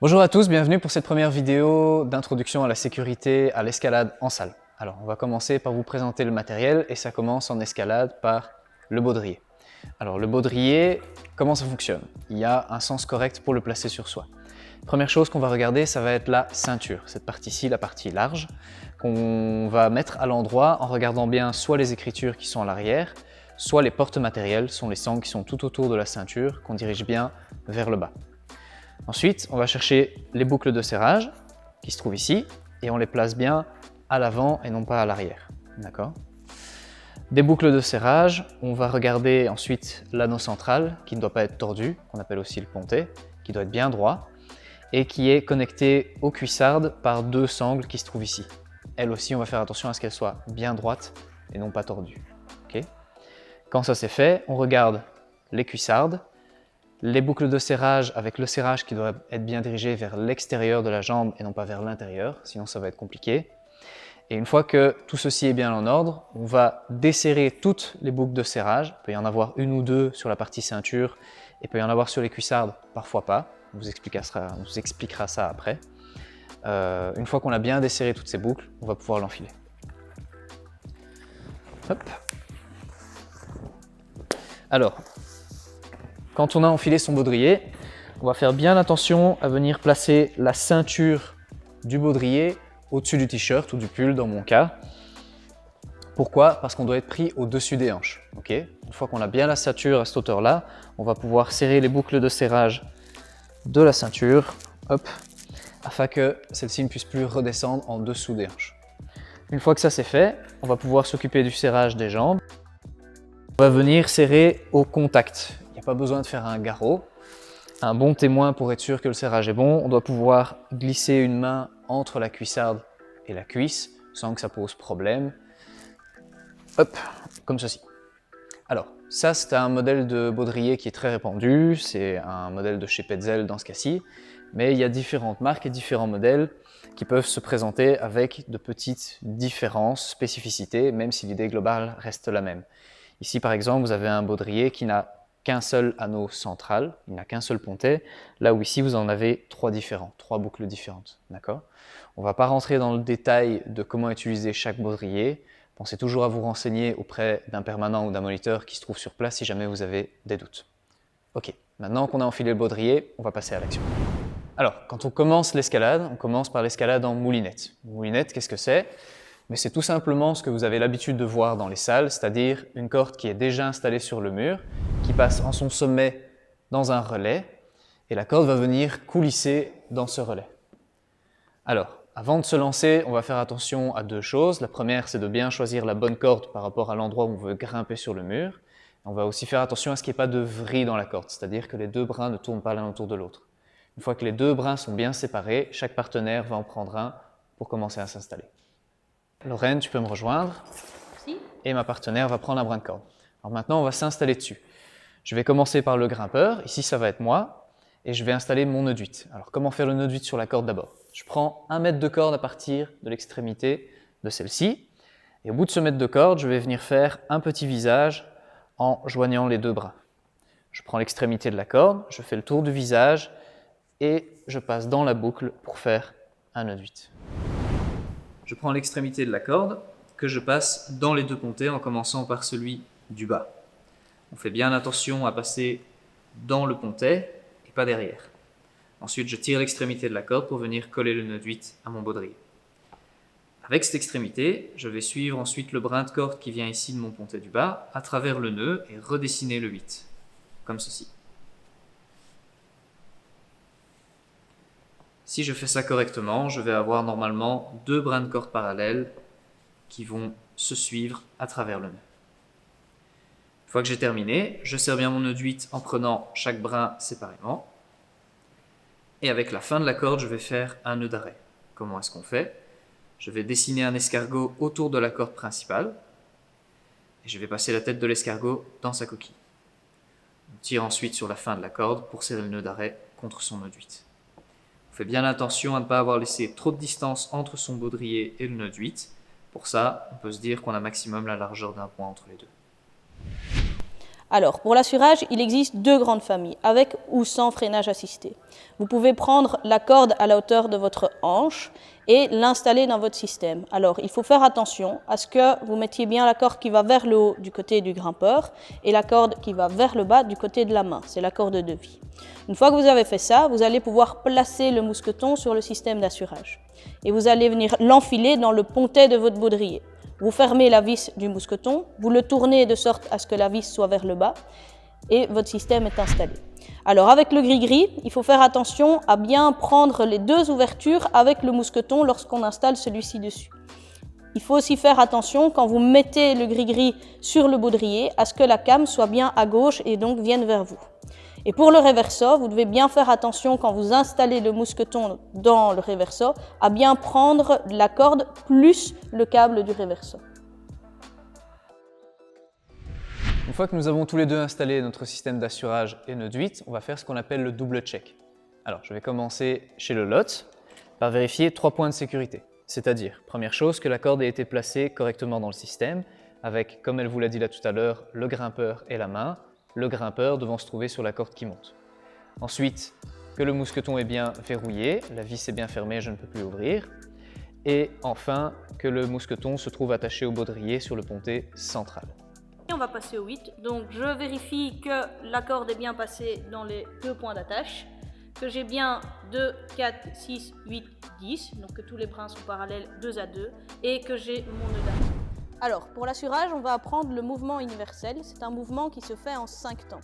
Bonjour à tous, bienvenue pour cette première vidéo d'introduction à la sécurité à l'escalade en salle. Alors, on va commencer par vous présenter le matériel et ça commence en escalade par le baudrier. Alors, le baudrier, comment ça fonctionne? Il y a un sens correct pour le placer sur soi. Première chose qu'on va regarder, ça va être la ceinture, cette partie-ci, la partie large, qu'on va mettre à l'endroit en regardant bien soit les écritures qui sont à l'arrière, soit les portes matérielles, sont les sangles qui sont tout autour de la ceinture, qu'on dirige bien vers le bas. Ensuite, on va chercher les boucles de serrage qui se trouvent ici et on les place bien à l'avant et non pas à l'arrière. D'accord ? Des boucles de serrage, on va regarder ensuite l'anneau central qui ne doit pas être tordu, qu'on appelle aussi le pontet, qui doit être bien droit et qui est connecté aux cuissardes par deux sangles qui se trouvent ici. Elles aussi, on va faire attention à ce qu'elles soient bien droites et non pas tordues. Okay ? Quand ça c'est fait, on regarde les cuissardes, les boucles de serrage avec le serrage qui doit être bien dirigé vers l'extérieur de la jambe et non pas vers l'intérieur, sinon ça va être compliqué. Et une fois que tout ceci est bien en ordre, on va desserrer toutes les boucles de serrage. Il peut y en avoir une ou deux sur la partie ceinture et il peut y en avoir sur les cuissardes, parfois pas. On vous expliquera ça après. Une fois qu'on a bien desserré toutes ces boucles, on va pouvoir l'enfiler. Hop. Alors, quand on a enfilé son baudrier, on va faire bien attention à venir placer la ceinture du baudrier au-dessus du t-shirt ou du pull dans mon cas. Pourquoi? Parce qu'on doit être pris au-dessus des hanches. Okay? Une fois qu'on a bien la ceinture à cette hauteur-là, on va pouvoir serrer les boucles de serrage de la ceinture, hop, afin que celle-ci ne puisse plus redescendre en dessous des hanches. Une fois que ça c'est fait, on va pouvoir s'occuper du serrage des jambes. On va venir serrer au contact. Il n'y a pas besoin de faire un garrot. Un bon témoin pour être sûr que le serrage est bon, on doit pouvoir glisser une main entre la cuissarde et la cuisse sans que ça pose problème. Hop, comme ceci. Alors, ça c'est un modèle de baudrier qui est très répandu, c'est un modèle de chez Petzl dans ce cas-ci, mais il y a différentes marques et différents modèles qui peuvent se présenter avec de petites différences, spécificités, même si l'idée globale reste la même. Ici par exemple, vous avez un baudrier qui n'a qu'un seul anneau central, il n'a qu'un seul pontet, là où ici vous en avez trois boucles différentes. D'accord ? On ne va pas rentrer dans le détail de comment utiliser chaque baudrier. Pensez toujours à vous renseigner auprès d'un permanent ou d'un moniteur qui se trouve sur place si jamais vous avez des doutes. Ok, maintenant qu'on a enfilé le baudrier, on va passer à l'action. Alors, quand on commence l'escalade, on commence par l'escalade en moulinette. Moulinette, qu'est-ce que c'est ? Mais c'est tout simplement ce que vous avez l'habitude de voir dans les salles, c'est-à-dire une corde qui est déjà installée sur le mur, qui passe en son sommet dans un relais, et la corde va venir coulisser dans ce relais. Alors, avant de se lancer, on va faire attention à deux choses. La première, c'est de bien choisir la bonne corde par rapport à l'endroit où on veut grimper sur le mur. On va aussi faire attention à ce qu'il n'y ait pas de vrille dans la corde, c'est-à-dire que les deux brins ne tournent pas l'un autour de l'autre. Une fois que les deux brins sont bien séparés, chaque partenaire va en prendre un pour commencer à s'installer. Lorraine, tu peux me rejoindre. Merci. Et ma partenaire va prendre un brin de corde. Alors maintenant, on va s'installer dessus. Je vais commencer par le grimpeur. Ici, ça va être moi. Et je vais installer mon nœud de 8. Alors, comment faire le nœud de 8 sur la corde d'abord? Je prends 1 mètre de corde à partir de l'extrémité de celle-ci. Et au bout de ce mètre de corde, je vais venir faire un petit visage en joignant les deux brins. Je prends l'extrémité de la corde, je fais le tour du visage et je passe dans la boucle pour faire un nœud de 8. Je prends l'extrémité de la corde que je passe dans les deux pontets en commençant par celui du bas. On fait bien attention à passer dans le pontet et pas derrière. Ensuite, je tire l'extrémité de la corde pour venir coller le nœud de 8 à mon baudrier. Avec cette extrémité, je vais suivre ensuite le brin de corde qui vient ici de mon pontet du bas à travers le nœud et redessiner le 8, comme ceci. Si je fais ça correctement, je vais avoir normalement deux brins de corde parallèles qui vont se suivre à travers le nœud. Une fois que j'ai terminé, je serre bien mon nœud de 8 en prenant chaque brin séparément. Et avec la fin de la corde, je vais faire un nœud d'arrêt. Comment est-ce qu'on fait ? Je vais dessiner un escargot autour de la corde principale. Et je vais passer la tête de l'escargot dans sa coquille. On tire ensuite sur la fin de la corde pour serrer le nœud d'arrêt contre son nœud de 8. On fait bien attention à ne pas avoir laissé trop de distance entre son baudrier et le nœud de 8. Pour ça, on peut se dire qu'on a maximum la largeur d'un point entre les deux. Alors, pour l'assurage, il existe deux grandes familles, avec ou sans freinage assisté. Vous pouvez prendre la corde à la hauteur de votre hanche et l'installer dans votre système. Alors, il faut faire attention à ce que vous mettiez bien la corde qui va vers le haut du côté du grimpeur et la corde qui va vers le bas du côté de la main. C'est la corde de vie. Une fois que vous avez fait ça, vous allez pouvoir placer le mousqueton sur le système d'assurage. Et vous allez venir l'enfiler dans le pontet de votre baudrier. Vous fermez la vis du mousqueton, vous le tournez de sorte à ce que la vis soit vers le bas et votre système est installé. Alors avec le gris-gris, il faut faire attention à bien prendre les deux ouvertures avec le mousqueton lorsqu'on installe celui-ci dessus. Il faut aussi faire attention quand vous mettez le gris-gris sur le baudrier à ce que la came soit bien à gauche et donc vienne vers vous. Et pour le reverso, vous devez bien faire attention quand vous installez le mousqueton dans le reverso à bien prendre la corde plus le câble du reverso. Une fois que nous avons tous les deux installé notre système d'assurage et notre 8, on va faire ce qu'on appelle le double check. Alors, je vais commencer chez le lot par vérifier 3 points de sécurité. C'est-à-dire, première chose, que la corde ait été placée correctement dans le système, avec, comme elle vous l'a dit là tout à l'heure, le grimpeur et la main, le grimpeur devant se trouver sur la corde qui monte. Ensuite, que le mousqueton est bien verrouillé, la vis est bien fermée, je ne peux plus ouvrir. Et enfin, que le mousqueton se trouve attaché au baudrier sur le pontet central. Et on va passer au 8. Donc je vérifie que la corde est bien passée dans les deux points d'attache, que j'ai bien 2, 4, 6, 8, 10, donc que tous les brins sont parallèles 2 à 2, et que j'ai mon nœud d'attache. Alors, pour l'assurage, on va apprendre le mouvement universel. C'est un mouvement qui se fait en 5 temps.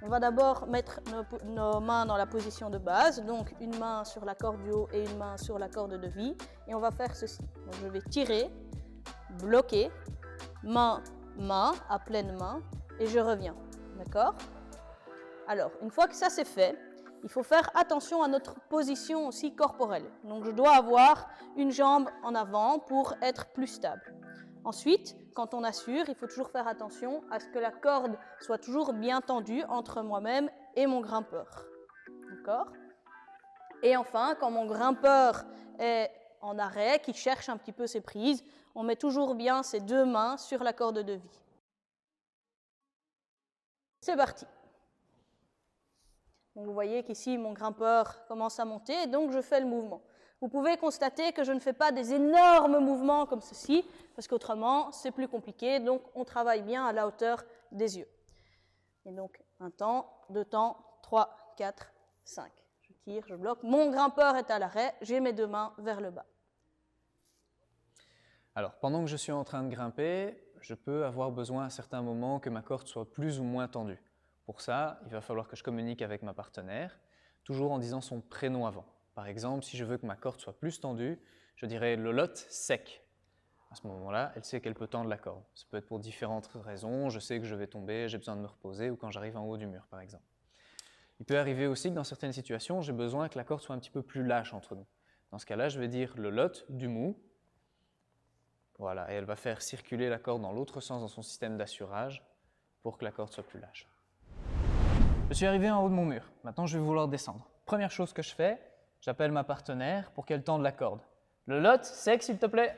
On va d'abord mettre nos mains dans la position de base, donc une main sur la corde du haut et une main sur la corde de vie, et on va faire ceci. Donc je vais tirer, bloquer, main, main, à pleine main, et je reviens. D'accord? Alors, une fois que ça c'est fait, il faut faire attention à notre position aussi corporelle. Donc je dois avoir une jambe en avant pour être plus stable. Ensuite, quand on assure, il faut toujours faire attention à ce que la corde soit toujours bien tendue entre moi-même et mon grimpeur. D'accord? Et enfin, quand mon grimpeur est en arrêt, qui cherche un petit peu ses prises, on met toujours bien ses deux mains sur la corde de vie. C'est parti. Donc vous voyez qu'ici, mon grimpeur commence à monter et donc je fais le mouvement. Vous pouvez constater que je ne fais pas des énormes mouvements comme ceci, parce qu'autrement, c'est plus compliqué, donc on travaille bien à la hauteur des yeux. Et donc, 1 temps, 2 temps, 3, 4, 5. Je tire, je bloque. Mon grimpeur est à l'arrêt, j'ai mes deux mains vers le bas. Alors, pendant que je suis en train de grimper, je peux avoir besoin à certains moments que ma corde soit plus ou moins tendue. Pour ça, il va falloir que je communique avec ma partenaire, toujours en disant son prénom avant. Par exemple, si je veux que ma corde soit plus tendue, je dirais le lot sec. À ce moment-là, elle sait qu'elle peut tendre la corde. Ça peut être pour différentes raisons, je sais que je vais tomber, j'ai besoin de me reposer, ou quand j'arrive en haut du mur, par exemple. Il peut arriver aussi que dans certaines situations, j'ai besoin que la corde soit un petit peu plus lâche entre nous. Dans ce cas-là, je vais dire le lot du mou. Voilà, et elle va faire circuler la corde dans l'autre sens dans son système d'assurage pour que la corde soit plus lâche. Je suis arrivé en haut de mon mur. Maintenant, je vais vouloir descendre. Première chose que je fais, j'appelle ma partenaire pour qu'elle tende la corde. Le lot sec, s'il te plaît.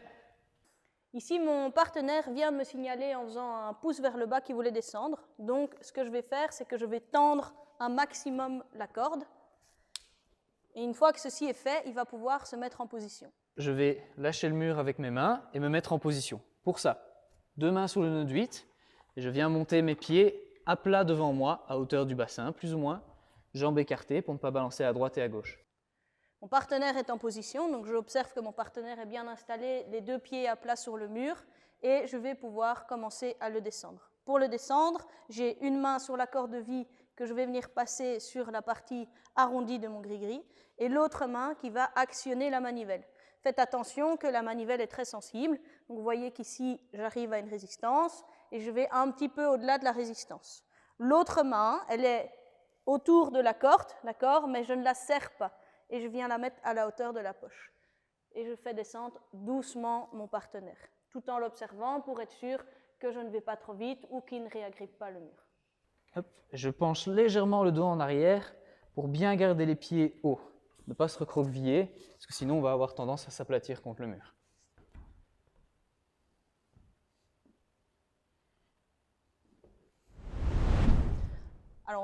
Ici, mon partenaire vient de me signaler en faisant un pouce vers le bas qu'il voulait descendre. Donc, ce que je vais faire, c'est que je vais tendre un maximum la corde. Et une fois que ceci est fait, il va pouvoir se mettre en position. Je vais lâcher le mur avec mes mains et me mettre en position. Pour ça, 2 mains sous le nœud de 8, et je viens monter mes pieds à plat devant moi, à hauteur du bassin, plus ou moins, jambes écartées pour ne pas balancer à droite et à gauche. Mon partenaire est en position, donc j'observe que mon partenaire est bien installé, les 2 pieds à plat sur le mur, et je vais pouvoir commencer à le descendre. Pour le descendre, j'ai une main sur la corde de vie que je vais venir passer sur la partie arrondie de mon gris-gris, et l'autre main qui va actionner la manivelle. Faites attention que la manivelle est très sensible, donc vous voyez qu'ici j'arrive à une résistance, et je vais un petit peu au-delà de la résistance. L'autre main, elle est autour de la corde, d'accord, mais je ne la serre pas. Et je viens la mettre à la hauteur de la poche. Et je fais descendre doucement mon partenaire, tout en l'observant pour être sûr que je ne vais pas trop vite ou qu'il ne réagrippe pas le mur. Hop, je penche légèrement le dos en arrière pour bien garder les pieds hauts, ne pas se recroqueviller, parce que sinon on va avoir tendance à s'aplatir contre le mur.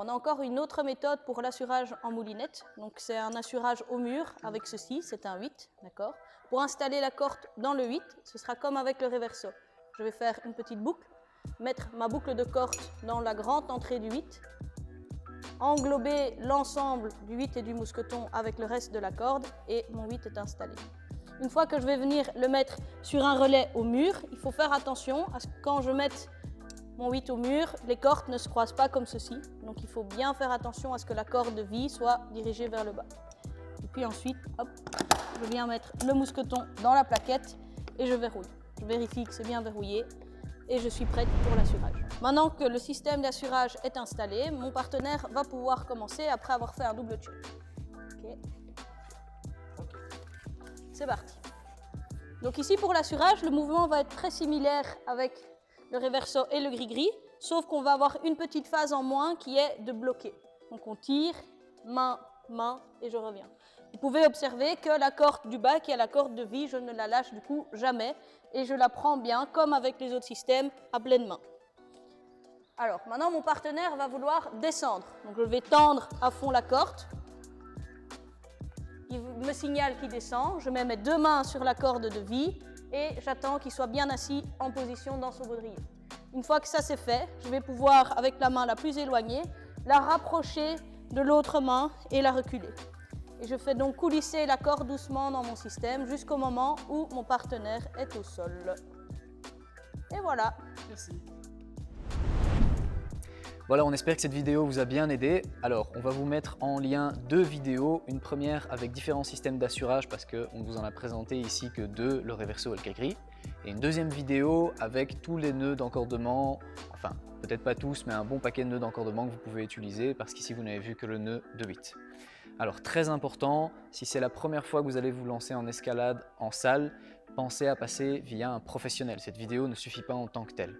on a encore une autre méthode pour l'assurage en moulinette. Donc c'est un assurage au mur avec ceci, c'est un 8, d'accord. Pour installer la corde dans le 8, ce sera comme avec le reverso. Je vais faire une petite boucle, mettre ma boucle de corde dans la grande entrée du 8, englober l'ensemble du 8 et du mousqueton avec le reste de la corde et mon 8 est installé. Une fois que je vais venir le mettre sur un relais au mur, il faut faire attention à ce que quand je mette mon 8 au mur, les cordes ne se croisent pas comme ceci. Donc il faut bien faire attention à ce que la corde de vie soit dirigée vers le bas. Et puis ensuite, hop, je viens mettre le mousqueton dans la plaquette et je verrouille. Je vérifie que c'est bien verrouillé et je suis prête pour l'assurage. Maintenant que le système d'assurage est installé, mon partenaire va pouvoir commencer après avoir fait un double check. Okay. C'est parti. Donc ici pour l'assurage, le mouvement va être très similaire avec le reverso et le gris-gris, sauf qu'on va avoir une petite phase en moins qui est de bloquer. Donc on tire, main, main et je reviens. Vous pouvez observer que la corde du bas, qui est la corde de vie, je ne la lâche du coup jamais et je la prends bien comme avec les autres systèmes à pleine main. Alors maintenant mon partenaire va vouloir descendre. Donc je vais tendre à fond la corde. Il me signale qu'il descend, je mets mes deux mains sur la corde de vie et j'attends qu'il soit bien assis en position dans son baudrier. Une fois que ça c'est fait, je vais pouvoir, avec la main la plus éloignée, la rapprocher de l'autre main et la reculer. Et je fais donc coulisser la corde doucement dans mon système jusqu'au moment où mon partenaire est au sol. Et voilà. Merci. Voilà, on espère que cette vidéo vous a bien aidé. Alors, on va vous mettre en lien deux vidéos. Une première avec différents systèmes d'assurage parce qu'on vous en a présenté ici que deux, le reverso et le gris-gris. Et une deuxième vidéo avec tous les nœuds d'encordement, enfin, peut-être pas tous, mais un bon paquet de nœuds d'encordement que vous pouvez utiliser parce qu'ici, vous n'avez vu que le nœud de 8. Alors, très important, si c'est la première fois que vous allez vous lancer en escalade en salle, pensez à passer via un professionnel. Cette vidéo ne suffit pas en tant que telle.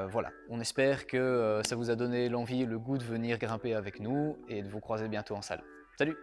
Voilà, on espère que ça vous a donné l'envie et le goût de venir grimper avec nous et de vous croiser bientôt en salle. Salut!